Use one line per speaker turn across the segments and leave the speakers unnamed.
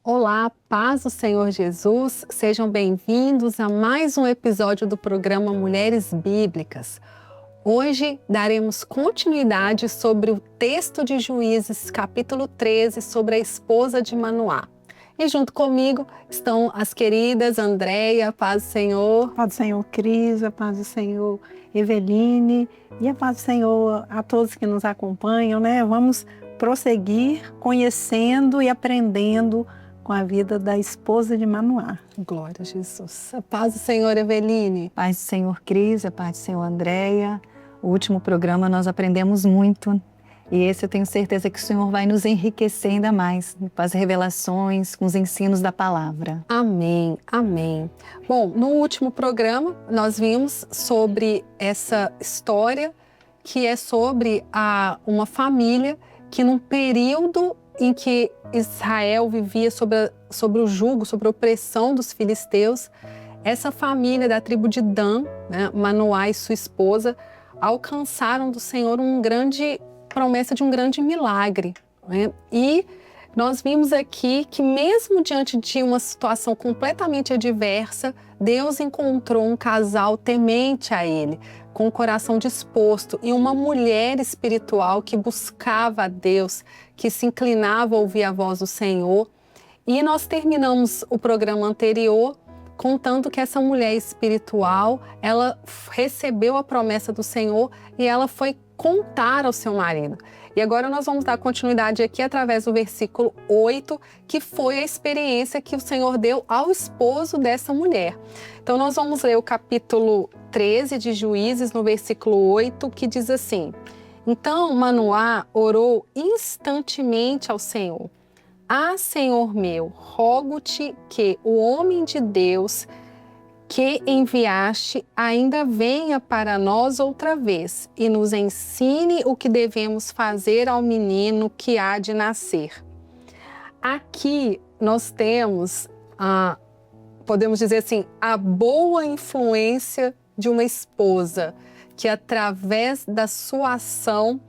Olá, paz do Senhor Jesus, sejam bem-vindos a mais um episódio do programa Mulheres Bíblicas. Hoje daremos continuidade sobre o texto de Juízes, capítulo 13, sobre a esposa de Manoá. E junto comigo estão as queridas Andréia, paz do Senhor.
Paz do Senhor, Cris, a paz do Senhor, Eveline, e a paz do Senhor a todos que nos acompanham, né? Vamos prosseguir conhecendo e aprendendo com a vida da esposa de Manoá.
Glória a Jesus. A paz do Senhor, Eveline.
Paz do Senhor, Cris, a paz do Senhor, Andréia. O último programa nós aprendemos muito e esse eu tenho certeza que o Senhor vai nos enriquecer ainda mais com as revelações, com os ensinos da palavra.
Amém, amém. Bom, no último programa nós vimos sobre essa história que é sobre uma família que num período em que Israel vivia sobre o jugo, sobre a opressão dos filisteus, essa família da tribo de Dan, né, Manoá e sua esposa, alcançaram do Senhor promessa de um grande milagre, né? E nós vimos aqui que mesmo diante de uma situação completamente adversa, Deus encontrou um casal temente a Ele, com o coração disposto, e uma mulher espiritual que buscava a Deus, que se inclinava a ouvir a voz do Senhor. E nós terminamos o programa anterior contando que essa mulher espiritual, ela recebeu a promessa do Senhor e ela foi contar ao seu marido. E agora nós vamos dar continuidade aqui através do versículo 8, que foi a experiência que o Senhor deu ao esposo dessa mulher. Então nós vamos ler o capítulo 13 de Juízes, no versículo 8, que diz assim: Então Manoá orou instantemente ao Senhor. Ah, Senhor meu, rogo-te que o homem de Deus que enviaste ainda venha para nós outra vez e nos ensine o que devemos fazer ao menino que há de nascer. Aqui nós temos, podemos dizer assim, a boa influência de uma esposa que através da sua ação,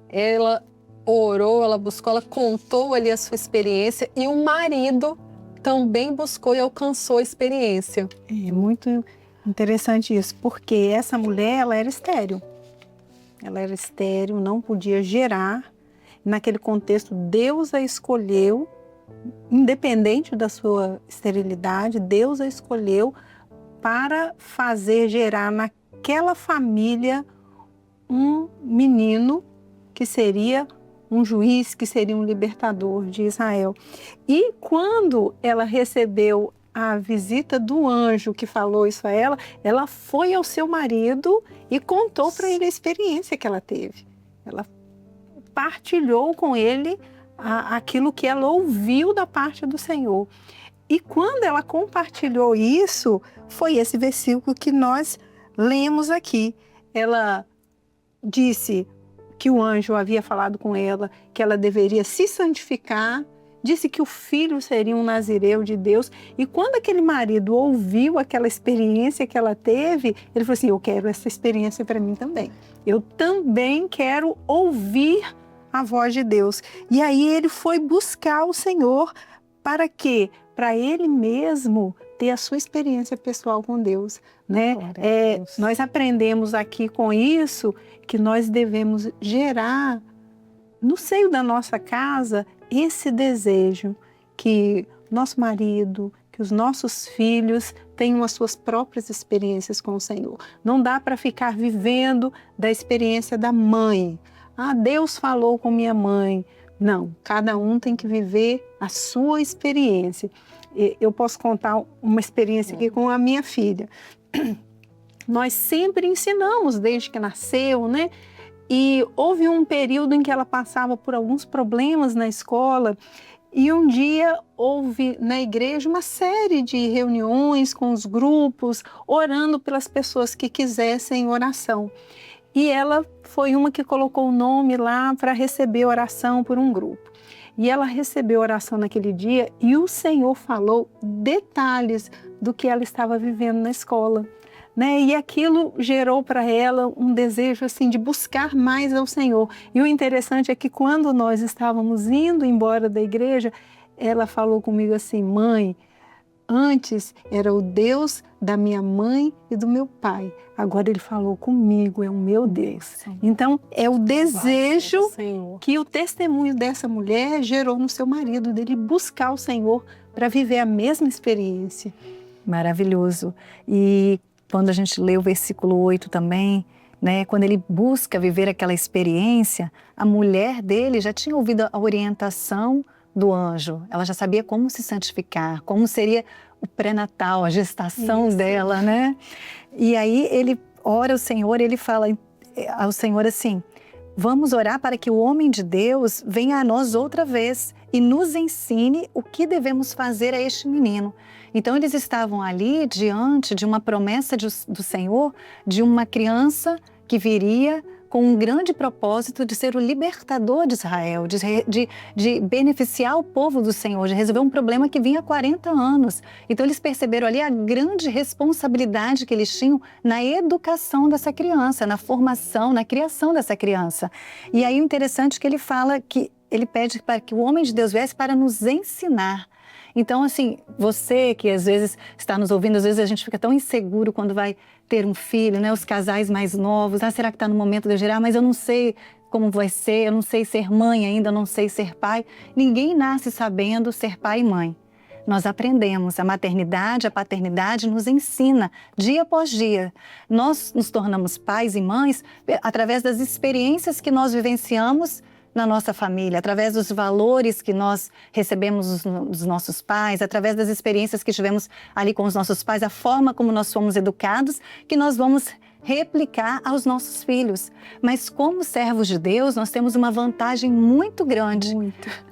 ela orou, ela buscou, ela contou ali a sua experiência e o marido também buscou e alcançou a experiência.
É muito interessante isso, porque essa mulher, ela era estéril. Ela era estéril, não podia gerar. Naquele contexto, Deus a escolheu, independente da sua esterilidade, Deus a escolheu para fazer gerar naquela família um menino que seria um juiz, que seria um libertador de Israel. E quando ela recebeu a visita do anjo que falou isso a ela foi ao seu marido e contou para ele a experiência que ela teve. Ela partilhou com ele aquilo que ela ouviu da parte do Senhor. E quando ela compartilhou isso, foi esse versículo que nós lemos aqui. Ela disse que o anjo havia falado com ela, que ela deveria se santificar, disse que o filho seria um nazireu de Deus. E quando aquele marido ouviu aquela experiência que ela teve, ele falou assim: eu quero essa experiência para mim também. Eu também quero ouvir a voz de Deus. E aí ele foi buscar o Senhor para quê? Para ele mesmo ter a sua experiência pessoal com Deus, né? Nós aprendemos aqui com isso que nós devemos gerar no seio da nossa casa esse desejo que nosso marido, que os nossos filhos tenham as suas próprias experiências com o Senhor. Não dá para ficar vivendo da experiência da mãe. Ah, Deus falou com minha mãe. Não, cada um tem que viver a sua experiência. Eu posso contar uma experiência aqui com a minha filha. Nós sempre ensinamos desde que nasceu, né? E houve um período em que ela passava por alguns problemas na escola e um dia houve na igreja uma série de reuniões com os grupos, orando pelas pessoas que quisessem oração. E ela foi uma que colocou o nome lá para receber oração por um grupo. E ela recebeu oração naquele dia e o Senhor falou detalhes do que ela estava vivendo na escola, né? E aquilo gerou para ela um desejo assim de buscar mais ao Senhor. E o interessante é que quando nós estávamos indo embora da igreja, ela falou comigo assim: mãe, antes era o Deus da minha mãe e do meu pai. Agora ele falou comigo, é o meu Deus. Então, é o desejo que o testemunho dessa mulher gerou no seu marido, dele buscar o Senhor para viver a mesma experiência.
Maravilhoso. E quando a gente lê o versículo 8 também, né, quando ele busca viver aquela experiência, a mulher dele já tinha ouvido a orientação do anjo. Ela já sabia como se santificar, como seria o pré-natal, a gestação dela, né? E aí ele ora ao Senhor, ele fala ao Senhor assim: vamos orar para que o homem de Deus venha a nós outra vez e nos ensine o que devemos fazer a este menino. Então eles estavam ali diante de uma promessa do Senhor, de uma criança que viria com um grande propósito de ser o libertador de Israel, de beneficiar o povo do Senhor, de resolver um problema que vinha há 40 anos. Então eles perceberam ali a grande responsabilidade que eles tinham na educação dessa criança, na formação, na criação dessa criança. E aí o interessante é que ele fala que ele pede para que o homem de Deus viesse para nos ensinar. Então, assim, você que às vezes está nos ouvindo, às vezes a gente fica tão inseguro quando vai ter um filho, né? Os casais mais novos, será que está no momento de eu gerar? Mas eu não sei como vai ser, eu não sei ser mãe ainda, eu não sei ser pai. Ninguém nasce sabendo ser pai e mãe. Nós aprendemos, a maternidade, a paternidade nos ensina dia após dia. Nós nos tornamos pais e mães através das experiências que nós vivenciamos na nossa família, através dos valores que nós recebemos dos nossos pais, através das experiências que tivemos ali com os nossos pais, a forma como nós fomos educados, que nós vamos replicar aos nossos filhos. Mas como servos de Deus, nós temos uma vantagem muito grande,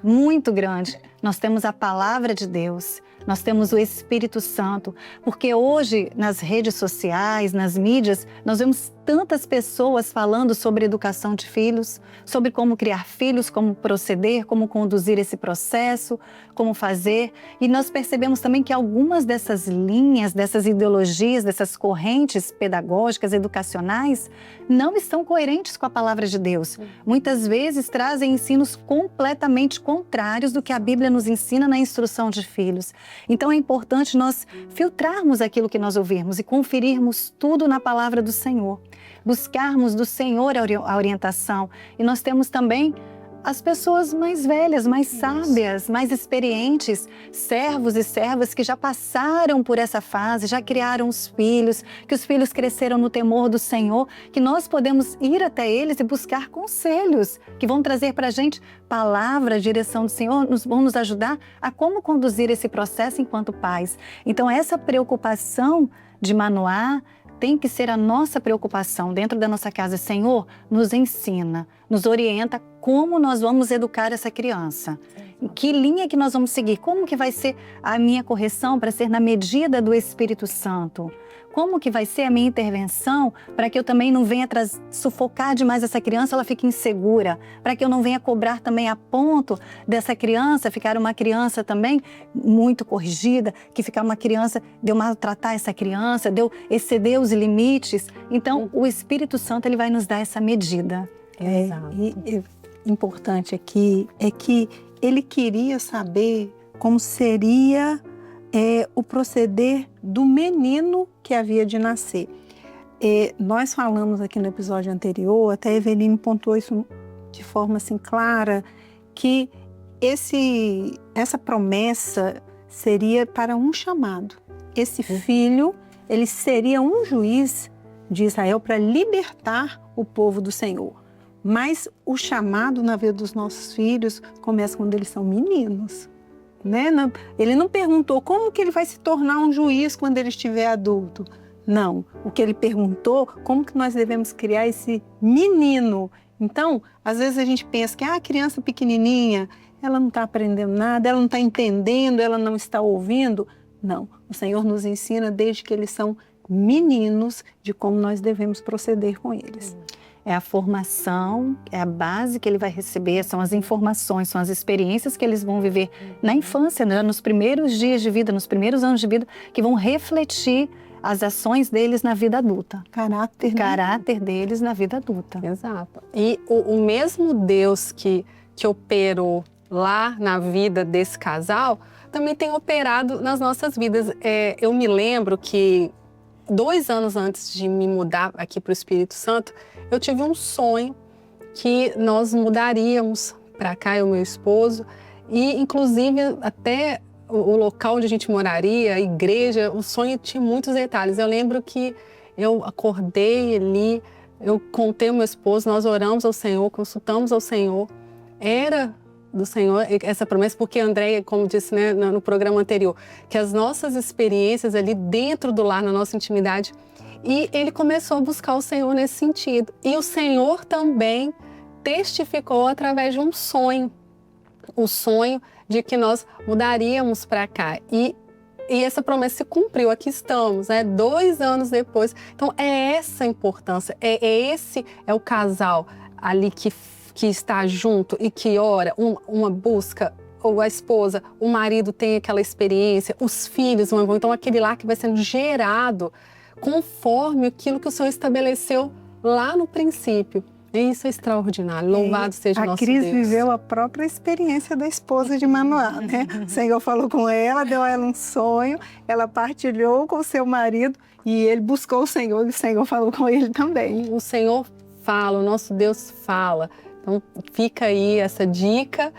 muito grande. Nós temos a palavra de Deus, nós temos o Espírito Santo, porque hoje nas redes sociais, nas mídias, nós vemos tantas pessoas falando sobre educação de filhos, sobre como criar filhos, como proceder, como conduzir esse processo, como fazer. E nós percebemos também que algumas dessas linhas, dessas ideologias, dessas correntes pedagógicas, educacionais, não estão coerentes com a palavra de Deus. Muitas vezes trazem ensinos completamente contrários do que a Bíblia nos ensina na instrução de filhos. Então é importante nós filtrarmos aquilo que nós ouvirmos e conferirmos tudo na palavra do Senhor. Buscarmos do Senhor a orientação. E nós temos também as pessoas mais velhas, mais sábias, mais experientes, servos e servas que já passaram por essa fase, já criaram os filhos, que os filhos cresceram no temor do Senhor, que nós podemos ir até eles e buscar conselhos que vão trazer para a gente palavra, direção do Senhor, vão nos ajudar a como conduzir esse processo enquanto pais. Então essa preocupação de Manoá tem que ser a nossa preocupação dentro da nossa casa. Senhor, nos ensina, nos orienta como nós vamos educar essa criança. Em que linha que nós vamos seguir? Como que vai ser a minha correção para ser na medida do Espírito Santo? Como que vai ser a minha intervenção para que eu também não venha sufocar demais essa criança, ela fique insegura, para que eu não venha cobrar também a ponto dessa criança ficar uma criança também muito corrigida, que ficar uma criança, de eu maltratar essa criança, de eu exceder os limites. Então, o Espírito Santo ele vai nos dar essa medida.
E importante aqui é que ele queria saber como seria o proceder do menino que havia de nascer. Nós falamos aqui no episódio anterior, até a Eveline pontuou isso de forma assim clara, que essa promessa seria para um chamado. Esse filho, ele seria um juiz de Israel para libertar o povo do Senhor. Mas o chamado na vida dos nossos filhos começa quando eles são meninos. Né? Ele não perguntou como que ele vai se tornar um juiz quando ele estiver adulto. Não, o que ele perguntou, como que nós devemos criar esse menino. Então, às vezes a gente pensa que a criança pequenininha, ela não está aprendendo nada, ela não está entendendo, ela não está ouvindo. Não, o Senhor nos ensina desde que eles são meninos de como nós devemos proceder com eles.
é a formação, é a base que ele vai receber, são as informações, são as experiências que eles vão viver na infância, né? Nos primeiros dias de vida, nos primeiros anos de vida, que vão refletir as ações deles na vida adulta.
Caráter,
o caráter deles na vida adulta.
Exato. E o mesmo Deus que operou lá na vida desse casal, também tem operado nas nossas vidas. Eu me lembro que 2 anos antes de me mudar aqui para o Espírito Santo, eu tive um sonho que nós mudaríamos para cá, eu e meu esposo, e inclusive até o local onde a gente moraria, a igreja, o sonho tinha muitos detalhes. Eu lembro que eu acordei ali, eu contei ao meu esposo, nós oramos ao Senhor, consultamos ao Senhor. Era do Senhor essa promessa, porque a Andréia, como disse, né, no programa anterior, que as nossas experiências ali dentro do lar, na nossa intimidade, e ele começou a buscar o Senhor nesse sentido. E o Senhor também testificou através de um sonho, o sonho de que nós mudaríamos para cá. E essa promessa se cumpriu, aqui estamos, né? 2 anos depois. Então é essa a importância, esse é o casal ali que está junto e que ora, uma busca, ou a esposa, o marido tem aquela experiência, os filhos vão, então aquele lar que vai sendo gerado conforme aquilo que o Senhor estabeleceu lá no princípio. E isso é extraordinário, louvado seja o nosso Deus.
A Cris viveu a própria experiência da esposa de Manoá, né? O Senhor falou com ela, deu a ela um sonho, ela partilhou com o seu marido e ele buscou o Senhor e o Senhor falou com ele também.
O Senhor fala, o nosso Deus fala. Então fica aí essa dica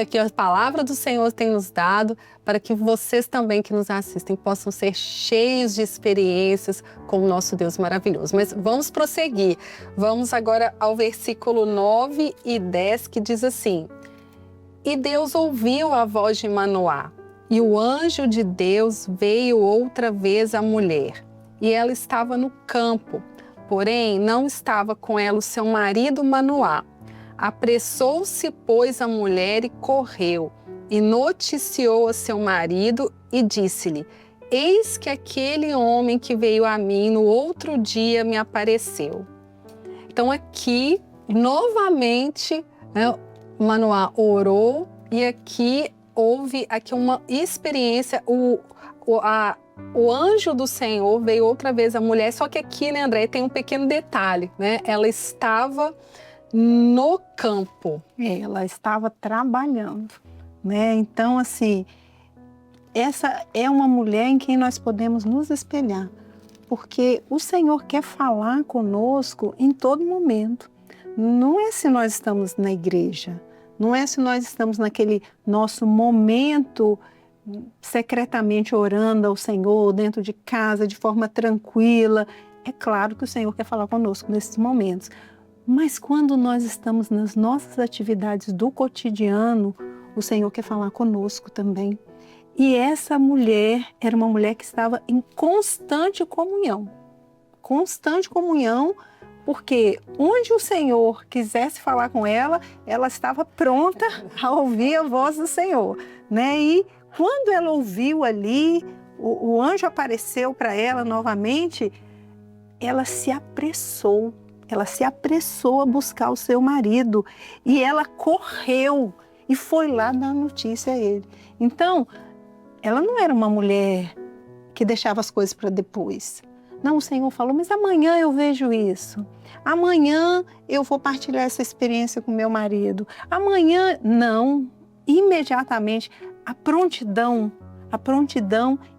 que a palavra do Senhor tem nos dado para que vocês também que nos assistem possam ser cheios de experiências com o nosso Deus maravilhoso. Mas vamos prosseguir. Vamos agora ao versículo 9 e 10 que diz assim: E Deus ouviu a voz de Manoá, e o anjo de Deus veio outra vez à mulher, e ela estava no campo, porém não estava com ela o seu marido Manoá. Apressou-se, pois, a mulher e correu, e noticiou a seu marido e disse-lhe: Eis que aquele homem que veio a mim no outro dia me apareceu. Então aqui, novamente, né, Manoá orou e aqui houve uma experiência, o anjo do Senhor veio outra vez à mulher, só que aqui, né, André, tem um pequeno detalhe, né? Ela estava no campo.
Ela estava trabalhando, né? Então, assim, essa é uma mulher em quem nós podemos nos espelhar, porque o Senhor quer falar conosco em todo momento. Não é se nós estamos na igreja, não é se nós estamos naquele nosso momento secretamente orando ao Senhor, dentro de casa, de forma tranquila. É claro que o Senhor quer falar conosco nesses momentos. Mas quando nós estamos nas nossas atividades do cotidiano, o Senhor quer falar conosco também. E essa mulher era uma mulher que estava em constante comunhão, porque onde o Senhor quisesse falar com ela, ela estava pronta a ouvir a voz do Senhor, né? E quando ela ouviu ali, o anjo apareceu para ela novamente, ela se apressou a buscar o seu marido e ela correu e foi lá dar notícia a ele. Então, ela não era uma mulher que deixava as coisas para depois. Não, o Senhor falou, mas amanhã eu vejo isso. Amanhã eu vou partilhar essa experiência com meu marido. Amanhã, não. Imediatamente, a prontidão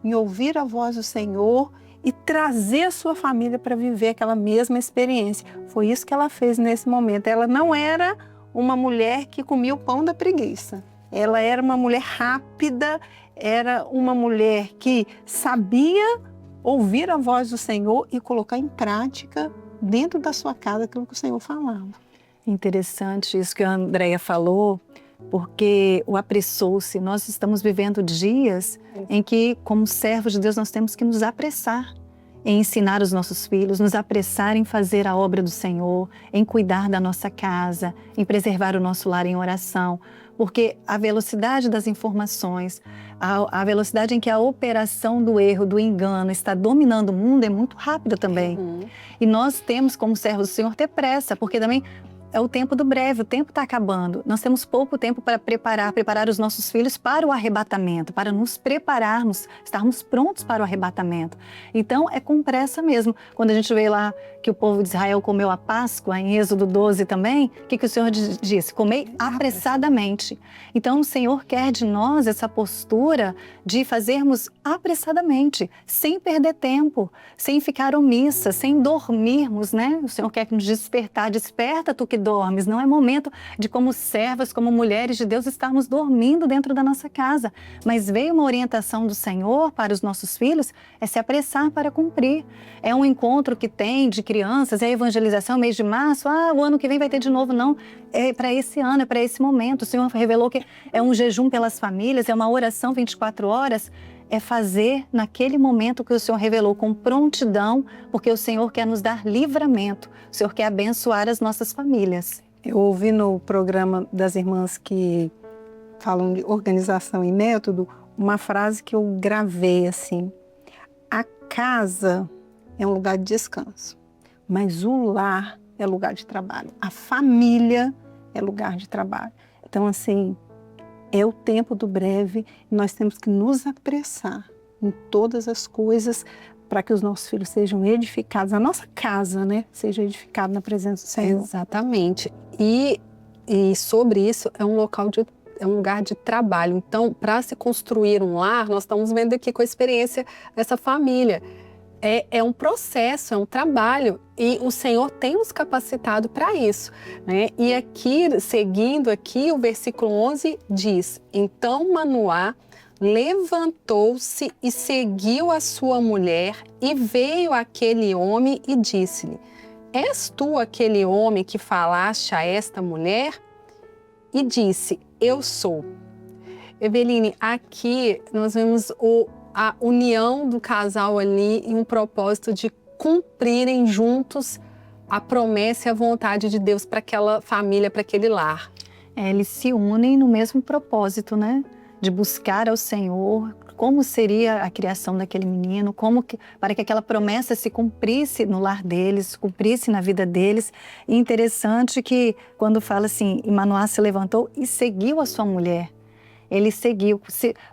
em ouvir a voz do Senhor e trazer a sua família para viver aquela mesma experiência. Foi isso que ela fez nesse momento. Ela não era uma mulher que comia o pão da preguiça. Ela era uma mulher rápida, era uma mulher que sabia ouvir a voz do Senhor e colocar em prática dentro da sua casa aquilo que o Senhor falava.
Interessante isso que a Andréia falou, porque o apressou-se. Nós estamos vivendo dias em que, como servos de Deus, nós temos que nos apressar em ensinar os nossos filhos, nos apressar em fazer a obra do Senhor, em cuidar da nossa casa, em preservar o nosso lar em oração. porque a velocidade das informações, a velocidade em que a operação do erro, do engano está dominando o mundo é muito rápida também. E nós temos, como servos do Senhor, ter pressa, porque também é o tempo do breve, o tempo está acabando. Nós temos pouco tempo para preparar os nossos filhos para o arrebatamento, para nos prepararmos, estarmos prontos para o arrebatamento. Então, é com pressa mesmo. Quando a gente vê lá que o povo de Israel comeu a Páscoa, em Êxodo 12 também, o que o Senhor disse? Comei apressadamente. Então, o Senhor quer de nós essa postura de fazermos apressadamente, sem perder tempo, sem ficar omissa, sem dormirmos, né? O Senhor quer nos despertar. Desperta, tu que dormes. Não é momento de, como servas, como mulheres de Deus, estarmos dormindo dentro da nossa casa. Mas veio uma orientação do Senhor para os nossos filhos, é se apressar para cumprir. É um encontro que tem de crianças, é a evangelização, mês de março, o ano que vem vai ter de novo. Não, é para esse ano, é para esse momento. O Senhor revelou que é um jejum pelas famílias, é uma oração 24 horas, é fazer naquele momento que o Senhor revelou com prontidão, porque o Senhor quer nos dar livramento, o Senhor quer abençoar as nossas famílias.
Eu ouvi no programa das irmãs que falam de organização e método, uma frase que eu gravei assim: a casa é um lugar de descanso, mas o lar é lugar de trabalho, a família é lugar de trabalho. Então, assim, é o tempo do breve, nós temos que nos apressar em todas as coisas para que os nossos filhos sejam edificados, a nossa casa, né, seja edificada na presença do Senhor.
Exatamente. E sobre isso, é um lugar de trabalho. Então, para se construir um lar, nós estamos vendo aqui com a experiência dessa família. É um processo, é um trabalho, e o Senhor tem nos capacitado para isso, né? E aqui, seguindo aqui, o versículo 11 diz: então Manoá levantou-se e seguiu a sua mulher, e veio aquele homem e disse-lhe: és tu aquele homem que falaste a esta mulher? E disse: eu sou. Eveline, aqui nós vemos a união do casal ali em um propósito de cumprirem juntos a promessa e a vontade de Deus para aquela família, para aquele lar.
Eles se unem no mesmo propósito, né? De buscar ao Senhor, como seria a criação daquele menino, para que aquela promessa se cumprisse no lar deles, cumprisse na vida deles. E interessante que quando fala assim, e Manoá se levantou e seguiu a sua mulher. Ele seguiu.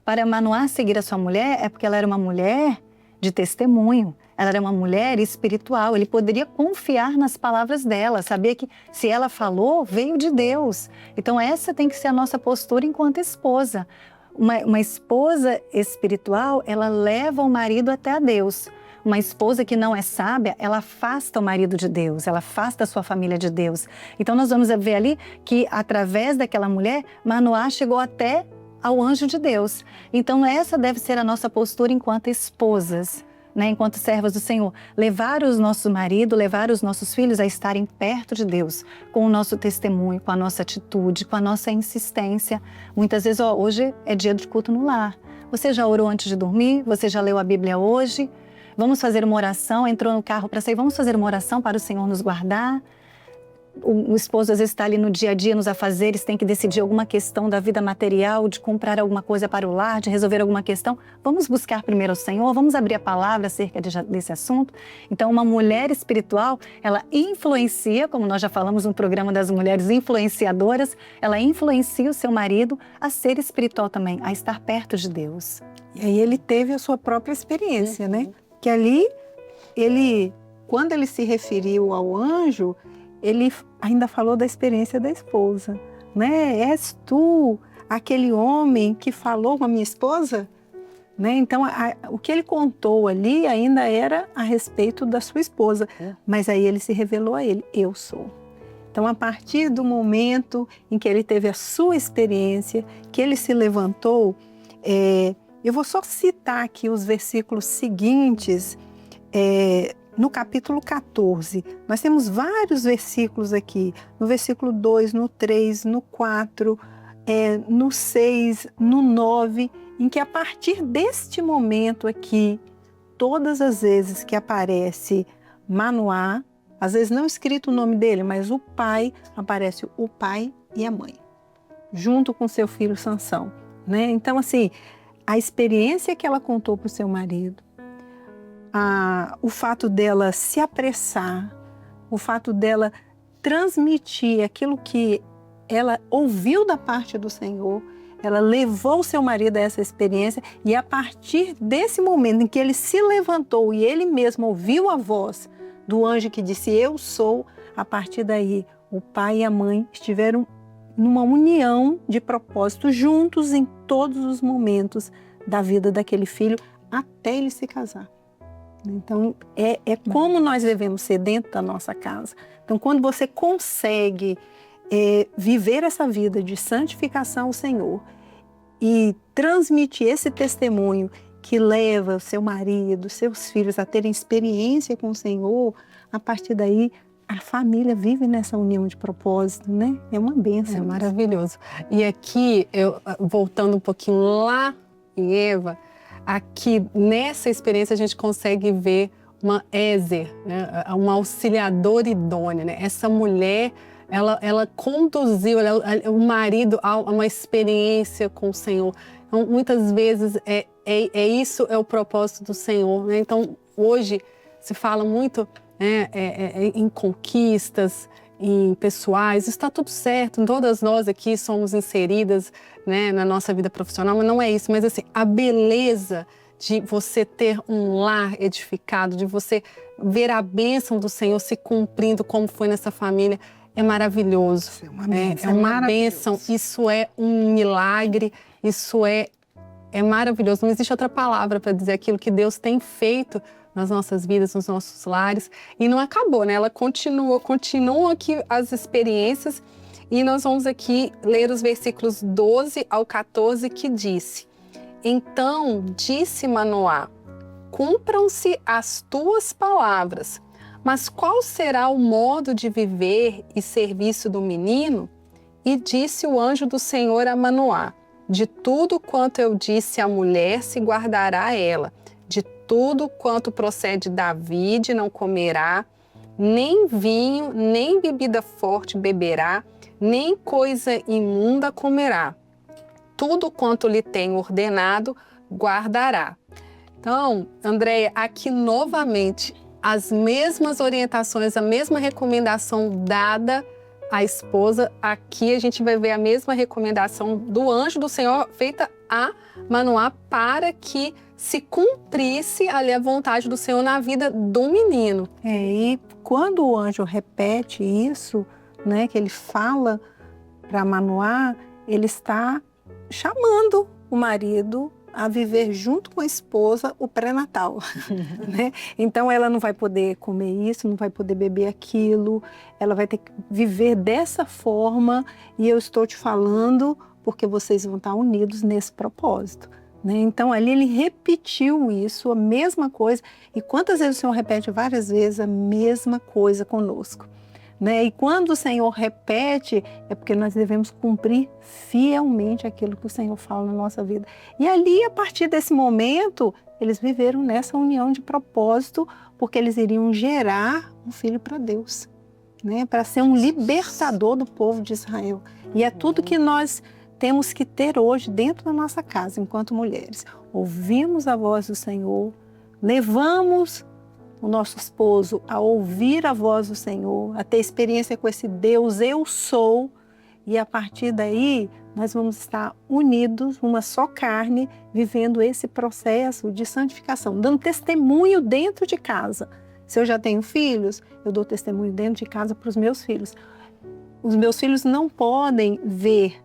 Para Manoá seguir a sua mulher é porque ela era uma mulher de testemunho. Ela era uma mulher espiritual. Ele poderia confiar nas palavras dela, sabia que se ela falou, veio de Deus. Então essa tem que ser a nossa postura enquanto esposa. Uma esposa espiritual, ela leva o marido até a Deus. Uma esposa que não é sábia, ela afasta o marido de Deus, ela afasta a sua família de Deus. Então nós vamos ver ali que através daquela mulher, Manoá chegou até ao anjo de Deus. Então essa deve ser a nossa postura enquanto esposas, né? Enquanto servas do Senhor. Levar os nossos maridos, levar os nossos filhos a estarem perto de Deus, com o nosso testemunho, com a nossa atitude, com a nossa insistência. Muitas vezes, hoje é dia de culto no lar. Você já orou antes de dormir? Você já leu a Bíblia hoje? Vamos fazer uma oração, entrou no carro para sair, vamos fazer uma oração para o Senhor nos guardar? O esposo às vezes está ali no dia a dia, nos afazeres, tem que decidir alguma questão da vida material, de comprar alguma coisa para o lar, de resolver alguma questão. Vamos buscar primeiro o Senhor, vamos abrir a palavra acerca desse assunto. Então, uma mulher espiritual, ela influencia, como nós já falamos no programa das mulheres influenciadoras, ela influencia o seu marido a ser espiritual também, a estar perto de Deus.
E aí ele teve a sua própria experiência, né? Que ali, quando ele se referiu ao anjo, ele ainda falou da experiência da esposa, né? És tu aquele homem que falou com a minha esposa? Né? Então, o que ele contou ali ainda era a respeito da sua esposa, mas aí ele se revelou a ele: eu sou. Então, a partir do momento em que ele teve a sua experiência, que ele se levantou, eu vou só citar aqui os versículos seguintes. No capítulo 14, nós temos vários versículos aqui, no versículo 2, no 3, no 4, no 6, no 9, em que a partir deste momento aqui, todas as vezes que aparece Manoá, às vezes não escrito o nome dele, mas o pai, aparece o pai e a mãe. junto com seu filho Sansão, né? Então, assim, a experiência que ela contou para o seu marido, o fato dela se apressar, o fato dela transmitir aquilo que ela ouviu da parte do Senhor, ela levou o seu marido a essa experiência, e a partir desse momento em que ele se levantou e ele mesmo ouviu a voz do anjo que disse, eu sou, a partir daí o pai e a mãe estiveram numa união de propósito juntos em todos os momentos da vida daquele filho, até ele se casar. Então, é como nós devemos ser dentro da nossa casa. Então, quando você consegue viver essa vida de santificação ao Senhor e transmitir esse testemunho que leva o seu marido, seus filhos a terem experiência com o Senhor, a partir daí a família vive nessa união de propósito, né? É uma bênção.
É maravilhoso. E aqui, voltando um pouquinho lá em Eva, aqui nessa experiência a gente consegue ver uma Ézer, né? Uma auxiliadora idônea, né? Essa mulher, ela conduziu o marido a uma experiência com o Senhor. Então, muitas vezes isso é o propósito do Senhor, né? Então, hoje se fala muito em conquistas, em pessoais, isso está tudo certo, todas nós aqui somos inseridas, né, na nossa vida profissional, mas não é isso, mas assim, a beleza de você ter um lar edificado, de você ver a bênção do Senhor se cumprindo como foi nessa família, é maravilhoso.
Isso é uma bênção,
é uma bênção, isso é um milagre, isso é maravilhoso. Não existe outra palavra para dizer aquilo que Deus tem feito nas nossas vidas, nos nossos lares. E não acabou, né? Ela continuam aqui as experiências, e nós vamos aqui ler os versículos 12 ao 14, que disse: Então disse Manoá, cumpram-se as tuas palavras, mas qual será o modo de viver e serviço do menino? E disse o anjo do Senhor a Manoá, de tudo quanto eu disse à mulher se guardará ela, de tudo quanto procede da vide não comerá, nem vinho, nem bebida forte beberá, nem coisa imunda comerá. Tudo quanto lhe tenho ordenado, guardará. Então, Andréia, aqui novamente, as mesmas orientações, a mesma recomendação dada à esposa. Aqui a gente vai ver a mesma recomendação do anjo do Senhor feita a Manoá para que se cumprisse ali a vontade do Senhor na vida do menino.
E quando o anjo repete isso, né, que ele fala para Manoá, ele está chamando o marido a viver junto com a esposa o pré-natal, né? Então ela não vai poder comer isso, não vai poder beber aquilo, ela vai ter que viver dessa forma, e eu estou te falando porque vocês vão estar unidos nesse propósito, né? Então ali ele repetiu isso, a mesma coisa, e quantas vezes o Senhor repete? Várias vezes a mesma coisa conosco, né? E quando o Senhor repete, é porque nós devemos cumprir fielmente aquilo que o Senhor fala na nossa vida. E ali, a partir desse momento, eles viveram nessa união de propósito, porque eles iriam gerar um filho para Deus, né? Para ser um libertador do povo de Israel. E é tudo que nós temos que ter hoje dentro da nossa casa, enquanto mulheres. Ouvimos a voz do Senhor, levamos o nosso esposo a ouvir a voz do Senhor, a ter experiência com esse Deus, eu sou, e a partir daí nós vamos estar unidos, uma só carne, vivendo esse processo de santificação, dando testemunho dentro de casa. Se eu já tenho filhos, eu dou testemunho dentro de casa para os meus filhos. Os meus filhos não podem ver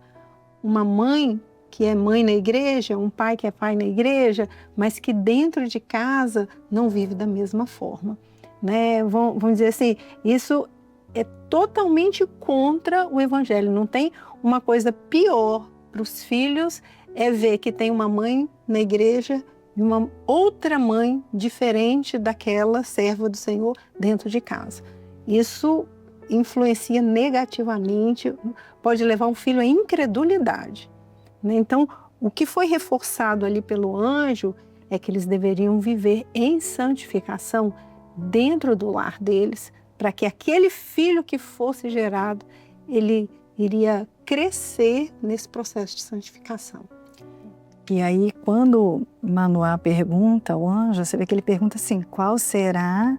uma mãe que é mãe na igreja, um pai que é pai na igreja, mas que dentro de casa não vive da mesma forma, né? Vamos dizer assim, isso é totalmente contra o evangelho. Não tem uma coisa pior para os filhos é ver que tem uma mãe na igreja e uma outra mãe diferente daquela serva do Senhor dentro de casa. Isso influencia negativamente, pode levar um filho à incredulidade. Então, o que foi reforçado ali pelo anjo é que eles deveriam viver em santificação dentro do lar deles, para que aquele filho que fosse gerado, ele iria crescer nesse processo de santificação.
E aí, quando Manoá pergunta ao anjo, você vê que ele pergunta assim, qual será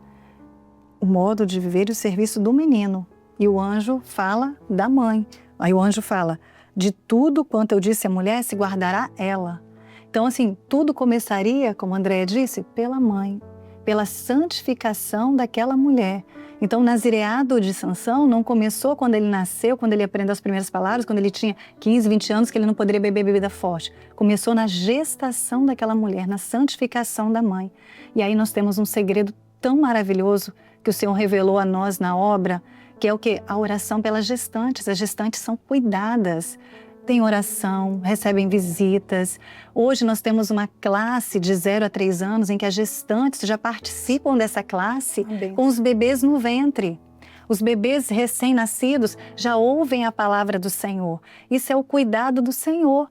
o modo de viver e o serviço do menino? E o anjo fala da mãe. Aí o anjo fala, de tudo quanto eu disse à mulher, se guardará ela. Então, assim, tudo começaria, como a Andréia disse, pela mãe, pela santificação daquela mulher. Então, o nazireado de Sansão não começou quando ele nasceu, quando ele aprendeu as primeiras palavras, quando ele tinha 15, 20 anos, que ele não poderia beber bebida forte. Começou na gestação daquela mulher, na santificação da mãe. E aí nós temos um segredo tão maravilhoso que o Senhor revelou a nós na obra, que é o quê? A oração pelas gestantes. As gestantes são cuidadas. Tem oração, recebem visitas. Hoje nós temos uma classe de 0 a 3 anos em que as gestantes já participam dessa classe com os bebês no ventre. Os bebês recém-nascidos já ouvem a palavra do Senhor. Isso é o cuidado do Senhor.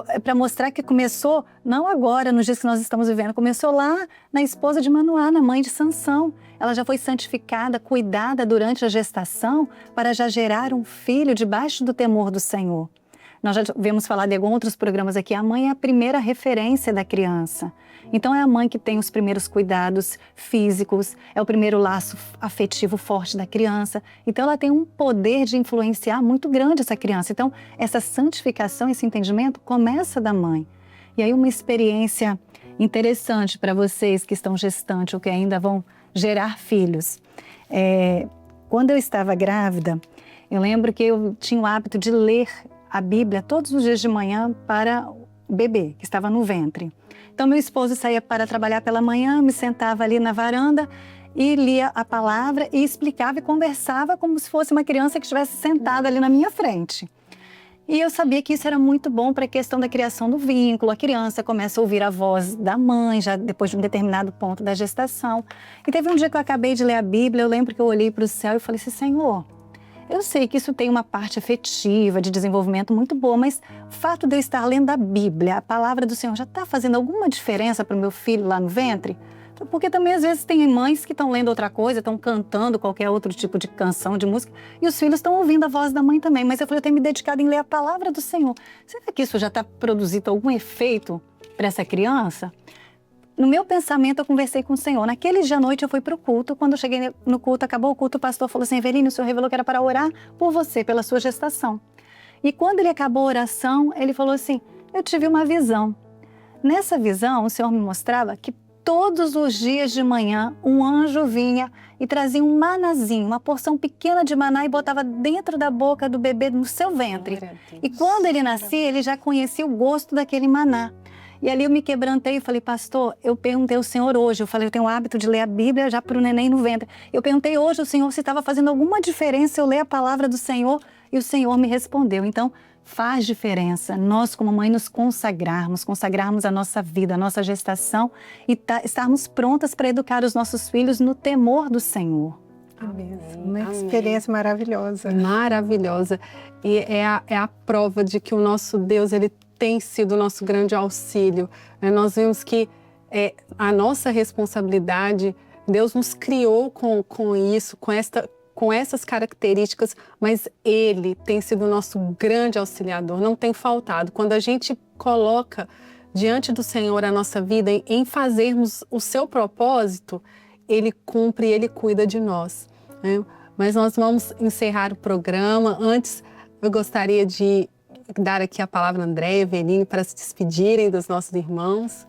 É para mostrar que começou, não agora, nos dias que nós estamos vivendo, começou lá na esposa de Manoá, na mãe de Sansão. Ela já foi santificada, cuidada durante a gestação para já gerar um filho debaixo do temor do Senhor. Nós já vimos falar de outros programas aqui, a mãe é a primeira referência da criança. Então é a mãe que tem os primeiros cuidados físicos, é o primeiro laço afetivo forte da criança. Então ela tem um poder de influenciar muito grande essa criança. Então essa santificação, esse entendimento começa da mãe. E aí uma experiência interessante para vocês que estão gestantes ou que ainda vão gerar filhos. Quando eu estava grávida, eu lembro que eu tinha o hábito de ler a Bíblia todos os dias de manhã para o bebê que estava no ventre. Então meu esposo saía para trabalhar pela manhã, me sentava ali na varanda e lia a palavra e explicava e conversava como se fosse uma criança que estivesse sentada ali na minha frente. E eu sabia que isso era muito bom para a questão da criação do vínculo. A criança começa a ouvir a voz da mãe, já depois de um determinado ponto da gestação. E teve um dia que eu acabei de ler a Bíblia, eu lembro que eu olhei para o céu e falei assim, Senhor, eu sei que isso tem uma parte afetiva, de desenvolvimento muito boa, mas o fato de eu estar lendo a Bíblia, a palavra do Senhor, já está fazendo alguma diferença para o meu filho lá no ventre? Porque também às vezes tem mães que estão lendo outra coisa, estão cantando qualquer outro tipo de canção, de música, e os filhos estão ouvindo a voz da mãe também. Mas eu falei, eu tenho me dedicado em ler a palavra do Senhor. Será que isso já está produzindo algum efeito para essa criança? No meu pensamento, eu conversei com o Senhor. Naquele dia à noite, eu fui para o culto. Quando eu cheguei no culto, acabou o culto, o pastor falou assim, Eveline, o Senhor revelou que era para orar por você, pela sua gestação. E quando ele acabou a oração, ele falou assim, eu tive uma visão. Nessa visão, o Senhor me mostrava que todos os dias de manhã, um anjo vinha e trazia um manazinho, uma porção pequena de maná e botava dentro da boca do bebê, no seu ventre. E quando ele nascia, ele já conhecia o gosto daquele maná. E ali eu me quebrantei e falei, pastor, eu perguntei ao Senhor hoje, eu falei, eu tenho o hábito de ler a Bíblia já para o neném no ventre. Eu perguntei hoje ao Senhor se estava fazendo alguma diferença eu ler a palavra do Senhor e o Senhor me respondeu. Então, faz diferença nós como mãe nos consagrarmos a nossa vida, a nossa gestação e estarmos prontas para educar os nossos filhos no temor do Senhor.
Amém. Uma experiência maravilhosa.
Maravilhosa. E é a prova de que o nosso Deus, ele tem sido o nosso grande auxílio. Nós vemos que a nossa responsabilidade, Deus nos criou com isso, com essas características, mas Ele tem sido o nosso grande auxiliador, não tem faltado. Quando a gente coloca diante do Senhor a nossa vida em fazermos o seu propósito, Ele cumpre, Ele cuida de nós. Né? Mas nós vamos encerrar o programa. Antes, eu gostaria de dar aqui a palavra a Andréia e Eveline para se despedirem dos nossos irmãos.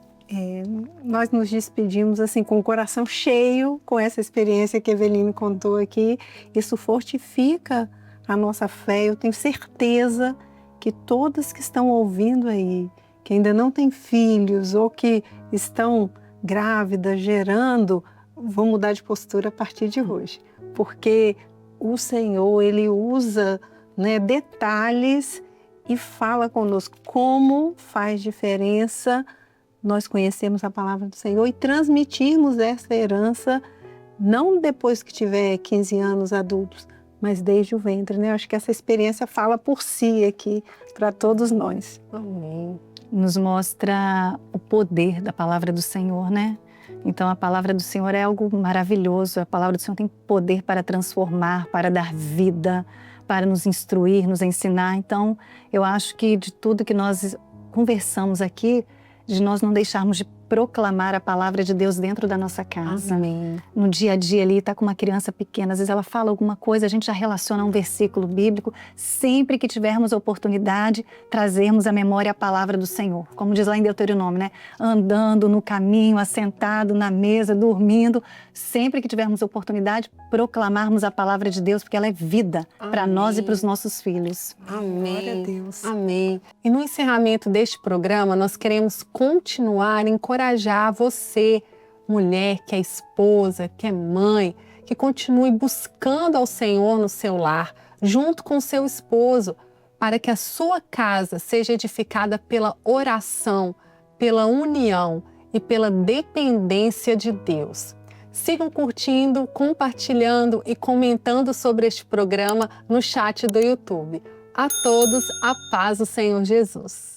Nós nos despedimos assim com o coração cheio com essa experiência que a Eveline contou aqui. Isso fortifica a nossa fé. Eu tenho certeza que todas que estão ouvindo aí, que ainda não têm filhos ou que estão grávidas, gerando, vão mudar de postura a partir de hoje. Porque o Senhor, Ele usa, detalhes e fala conosco como faz diferença nós conhecemos a palavra do Senhor e transmitirmos essa herança, não depois que tiver 15 anos adultos, mas desde o ventre, né? Acho que essa experiência fala por si aqui para todos nós.
Amém.
Nos mostra o poder da palavra do Senhor, né? Então a palavra do Senhor é algo maravilhoso, a palavra do Senhor tem poder para transformar, para dar vida, para nos instruir, nos ensinar. Então, eu acho que de tudo que nós conversamos aqui, de nós não deixarmos de proclamar a palavra de Deus dentro da nossa casa.
Amém.
No dia a dia ali, tá com uma criança pequena, às vezes ela fala alguma coisa, a gente já relaciona um versículo bíblico. Sempre que tivermos a oportunidade, trazermos à memória a palavra do Senhor. Como diz lá em Deuteronômio, né? Andando no caminho, assentado na mesa, dormindo. Sempre que tivermos a oportunidade, proclamarmos a palavra de Deus, porque ela é vida para nós e para os nossos filhos.
Amém.
Glória a Deus.
Amém. E no encerramento deste programa, nós queremos continuar a encorajar você, mulher que é esposa, que é mãe, que continue buscando ao Senhor no seu lar, junto com seu esposo, para que a sua casa seja edificada pela oração, pela união e pela dependência de Deus. Sigam curtindo, compartilhando e comentando sobre este programa no chat do YouTube. A todos, a paz do Senhor Jesus.